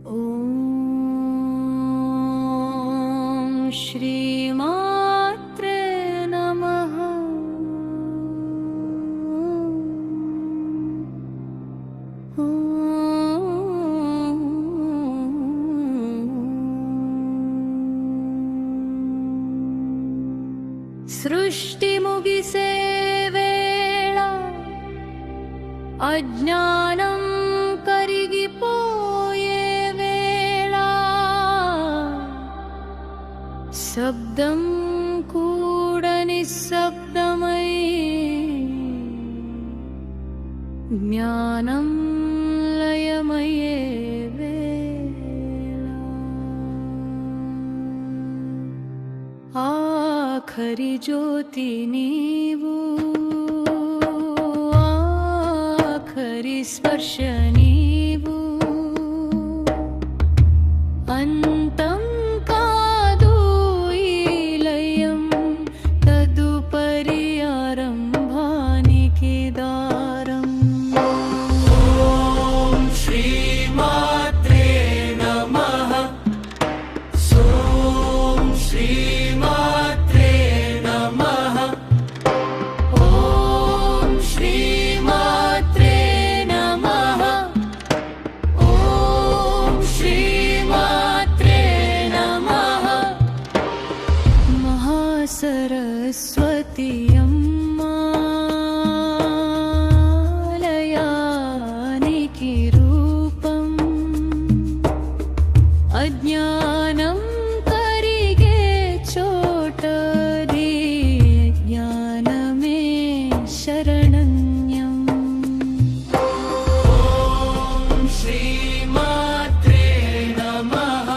ॐ श्रीमात्रे नमः। सृष्टि मुगिसे वेळा अज्ञानं करिगिपोये वेळा शब्दं कूड निःशब्दमय ज्ञानं लयमये वेळा आखरी ज्योति नीवु आखरी स्पर्श नीवु अंतं कादु ई लयं तदुपरि आरम्भानिकि दारम्। ॐ श्रीमात्रे नमः। ॐ श्रीमात्रे नमः। ॐ श्रीमात्रे नमः। ॐ श्रीमात्रे नमः। महासरस्वती अम्मा लयानिकि रूपम् अज्ञानं करिगे चोटदी ज्ञानमे शरणन्यम्। ॐ श्रीमात्रे नमः।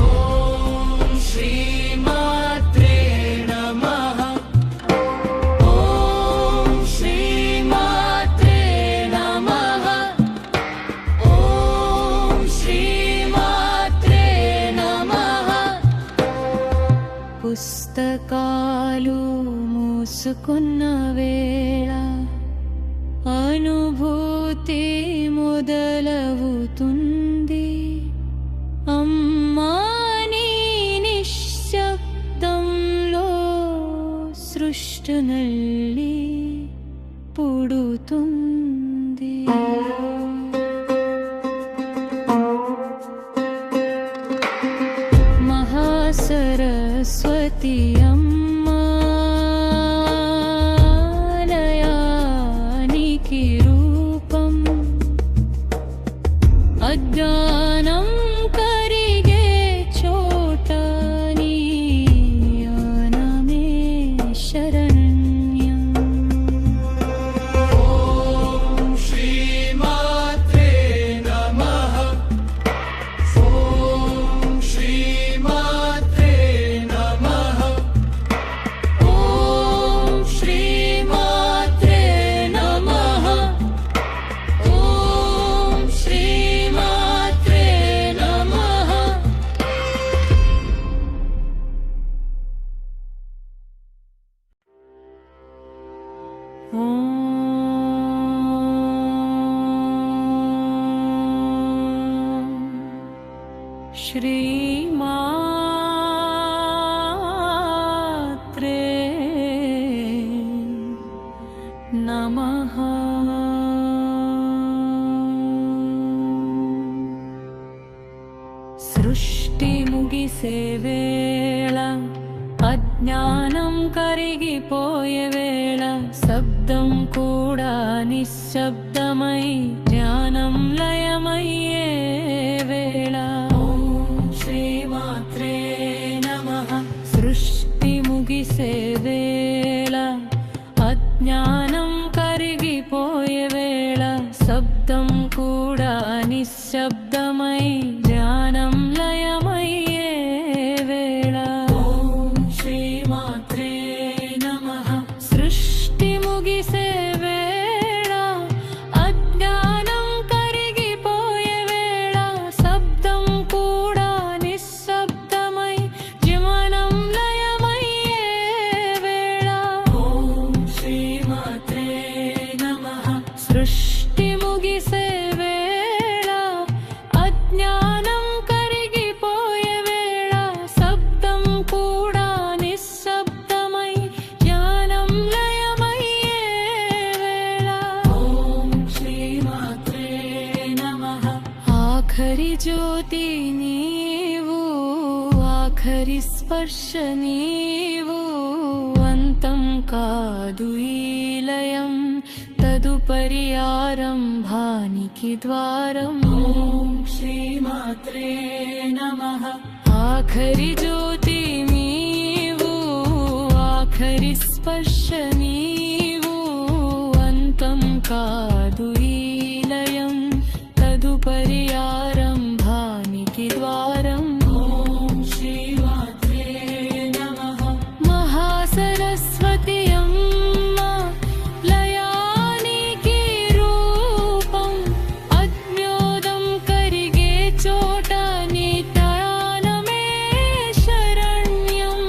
ॐ श्रीमात्रे नमः। ॐ श्रीमात्रे नमः। ॐ श्रीमात्रे नमः। పుస్తకాలు మూసుకున్న వేళ అనుభూతి మొదలవుతుంది అమ్మా నీ నిశ్శబ్దంలో సృష్టినల్లి పుడుతుంది। महासरस्वती अम्मा लयानिकि रूपम् अज्ञानं करिगे चोटनी ज्ञानमे शरण्यम्। ॐ श्रीमात्रे नमः। ॐ श्रीमात्रे नमः। ॐ श्रीमात्रे नमः। ॐ श्रीमात्रे नमः। श्रीमात्रे नमः। सृष्टि मुगिसे वेळ अज्ञानं करिगिपोये वेळ शब्दं कूडा निःशब्दमय ज्ञानं लयमये वेळ। ॐ श्रीमात्रे नमः। सृष्टि मुगिसे वेळ अज्ञानं करिगिपोये वेळ शब्दं कूडा निःशब्दमय ज्ञानं लयमये वेळ। ॐ श्रीमात्रे नमः। सृष्टि मुगिसे वेळ अज्ञानं करिगिपोये वेळ शब्दं कूडा निःशब्दमय ज्ञानं लयमये वेळ। ॐ श्रीमात्रे नमः। सृष्टि मुगिसे वेळ ఆఖరి జ్యోతి నీవు, ఆఖరి స్పర్శ నీవు, అంతం కాదు ఈ లయం, తదుపరి ఆరంభానికి ద్వారం. ఓం శ్రీమాత్రే నమః. ఆఖరి జ్యోతి నీవు, ఆఖరి స్పర్శ నీవు, అంతం కాదు ఈ లయం, తదుపరి ఆరంభానికి ద్వారం. ఓం శ్రీమాత్రే నమః. మహాసరస్వతి అమ్మ లయానికి రూపం, అజ్ఞోదం కరిగే చోట నీ ధ్యానమే శరణ్యం.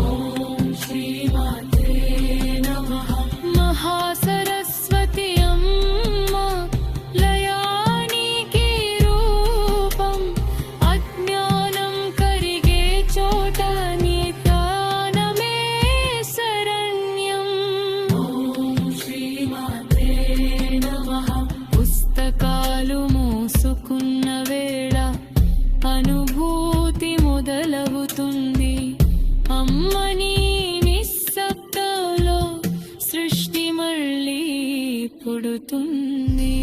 ఓం శ్రీమాత్రే నమః. మహాసరస్వతి అమ్మ లయానికి రూపం, అజ్ఞానం కరిగే చోట నీ ధ్యానమే శరణ్యం. ఓం శ్రీమాత్రే నమః. పుస్తకాలు మోసుకున్న వేళ అనుభూతి మొదలవుతుంది, అమ్మని నిశ్శబ్దంలో సృష్టి మళ్ళీ పుడుతుంది.